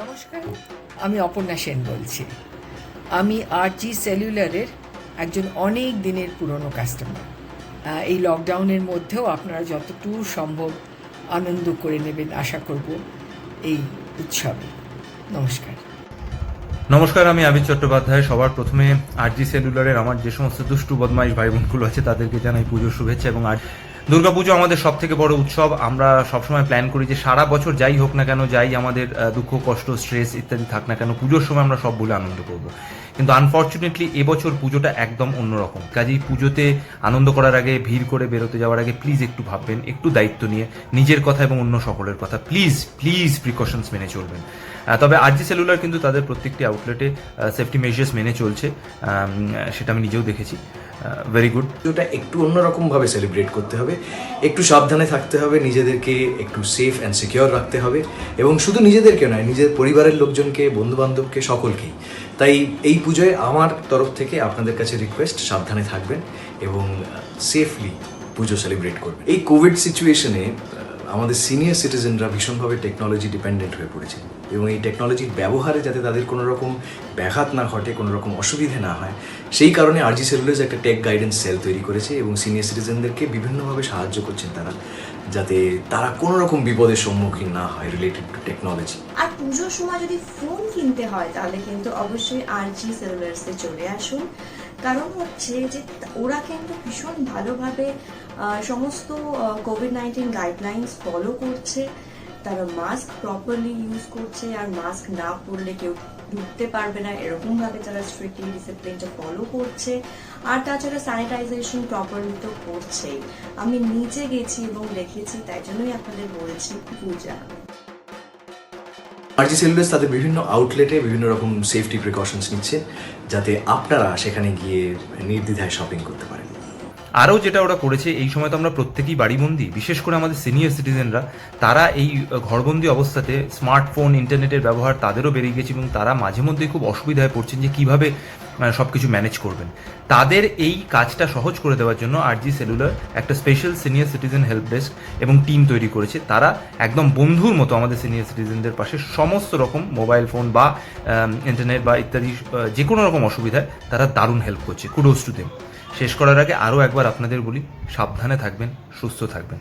নমস্কার, আমি অপর্ণা সেন বলছি। আমি আরজি সেলুলারের একজন অনেক দিনের পুরনো কাস্টমার। এই লকডাউনের মধ্যেও আপনারা যতটুকু সম্ভব আনন্দ করে নেবেন আশা করব এই উৎসবে। নমস্কার। নমস্কার, আমি আবির চট্টোপাধ্যায়। সবার প্রথমে আরজি সেলুলারের আমার যে সমস্ত দুষ্টু বদমাইশ ভাই বোনগুলো আছে তাদেরকে জানাই পুজোর শুভেচ্ছা। এবং আজ দুর্গাপুজো আমাদের সব থেকে বড় উৎসব। আমরা সবসময় প্ল্যান করি যে সারা বছর যাই হোক না কেন, যাই আমাদের দুঃখ কষ্ট স্ট্রেস ইত্যাদি থাক না কেন, পুজোর সময় আমরা সব বলে আনন্দ করব। কিন্তু আনফর্চুনেটলি এবছর পুজোটা একদম অন্যরকম। কাজেই পুজোতে আনন্দ করার আগে, ভিড় করে বেরোতে যাওয়ার আগে প্লিজ একটু ভাববেন, একটু দায়িত্ব নিয়ে নিজের কথা এবং অন্য সকলের কথা প্লিজ প্লিজ প্রিকশনস মেনে চলবেন। তবে আরজি সেলুলার কিন্তু তাদের প্রত্যেকটি আউটলেটে সেফটি মেজার্স মেনে চলছে, সেটা আমি নিজেও দেখেছি। Very good. ওটা একটু অন্যরকমভাবে সেলিব্রেট করতে হবে, একটু সাবধানে থাকতে হবে, নিজেদেরকে একটু সেফ অ্যান্ড সিকিওর রাখতে হবে, এবং শুধু নিজেদেরকে নয়, নিজের পরিবারের লোকজনকে, বন্ধুবান্ধবকে, সকলকেই। তাই এই পুজোয় আমার তরফ থেকে আপনাদের কাছে রিকোয়েস্ট, সাবধানে থাকবেন এবং সেফলি পুজো সেলিব্রেট করবেন। এই কোভিড সিচুয়েশনে আমাদের সিনিয়র সিটিজেনরা ভীষণভাবে টেকনোলজি ডিপেন্ডেন্ট হয়ে পড়েছে, এবং এই টেকনোলজির ব্যবহারে যাতে তাদের কোনো রকম ব্যাঘাত না ঘটে, কোনো রকম অসুবিধে না হয়, সেই কারণে আরজি সেলুলার্স একটা টেক গাইডেন্স সেল তৈরি করেছে এবং সিনিয়র সিটিজেনদেরকে বিভিন্নভাবে সাহায্য করছেন তারা, যাতে তারা কোনো রকম বিপদের সম্মুখীন না হয় রিলেটেড টু টেকনোলজি। আর পুজোর সময় যদি ফোন কিনতে হয় তাহলে কিন্তু অবশ্যই আরজি সেলুলার্সে চলে আসুন। কারণ হচ্ছে যে ওরা কিন্তু ভীষণ ভালোভাবে সমস্ত কোভিড-19 গাইডলাইন্স ফলো করছে। তারা মাস্ক প্রপারলি ইউজ করছে, আর মাস্ক না পরলে কেউ ঢুকতে পারবে না, এরকমভাবে তারা স্ট্রিক্টলি ডিসিপ্লিনটা ফলো করছে। আর তাছাড়া স্যানিটাইজেশন প্রপারলি তো করছেই। আমি নিজে গেছি এবং দেখেছি, তাই জন্যই আপনাদের বলছি পূজা। আরজি সেলুলার্স তাদের বিভিন্ন আউটলেটে বিভিন্ন রকম সেফটি প্রিকশনস নিচ্ছে, যাতে আপনারা সেখানে গিয়ে নির্দ্বিধায় শপিং করতে পারেন। আরও যেটা ওরা করেছে, এই সময় তো আমরা প্রত্যেকেই বাড়িবন্দি, বিশেষ করে আমাদের সিনিয়র সিটিজেনরা, তারা এই ঘরবন্দি অবস্থাতে স্মার্টফোন, ইন্টারনেটের ব্যবহার তাদেরও বেড়ে গেছে এবং তারা মাঝে মধ্যেই খুব অসুবিধায় পড়ছেন যে কীভাবে সব কিছু ম্যানেজ করবেন। তাদের এই কাজটা সহজ করে দেওয়ার জন্য আরজি সেলুলার একটা special senior citizen help desk এবং টিম তৈরি করেছে। তারা একদম বন্ধুর মতো আমাদের সিনিয়র সিটিজেনদের পাশে সমস্ত রকম মোবাইল ফোন বা ইন্টারনেট বা ইত্যাদি যে কোনো রকম অসুবিধায় তারা দারুণ হেল্প করছে। Kudos to them. শেষ করার আগে আরও একবার আপনাদের বলি, সাবধানে থাকবেন, সুস্থ থাকবেন।